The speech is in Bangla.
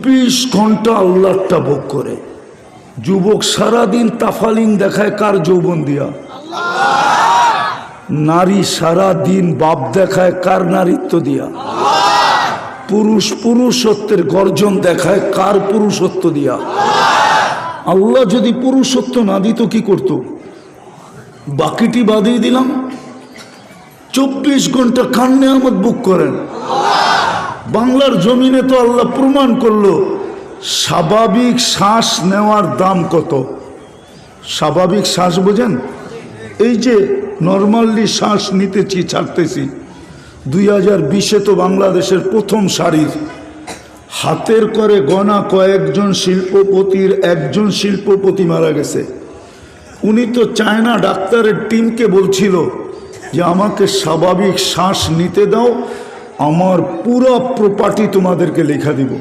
24 ঘন্টা আল্লাহটা ভোগ করে। যুবক সারাদিন তাফালিং দেখায় কার যৌবন দিয়া? নারী সারাদিন বাপ দেখায় কার নারীত্ব দিয়া? পুরুষ পুরুষত্বের গর্জন দেখায় কার পুরুষত্ব দিয়া? আল্লাহ যদি পুরুষত্ব না দিত কি করত? বাকিটি বাদিয়ে দিলাম। 24 ঘন্টা কার নেয়ামত বুক করেন। বাংলার জমিনে তো আল্লাহ প্রমাণ করলো স্বাভাবিক শ্বাস নেওয়ার দাম কত। স্বাভাবিক শ্বাস বোঝেন? এই যে নর্মালি শ্বাস নিতেছি ছাড়তেছি, 2020-এ তো বাংলাদেশের প্রথম সারির হাতের করে গণা কয়েকজন শিল্পপতির একজন শিল্পপতি মারা গেছে। উনি তো চায়না ডাক্তারের টিমকে বলছিল যে আমাকে স্বাভাবিক শ্বাস নিতে দাও, আমার পুরো প্রপার্টি তোমাদেরকে লেখা দিব।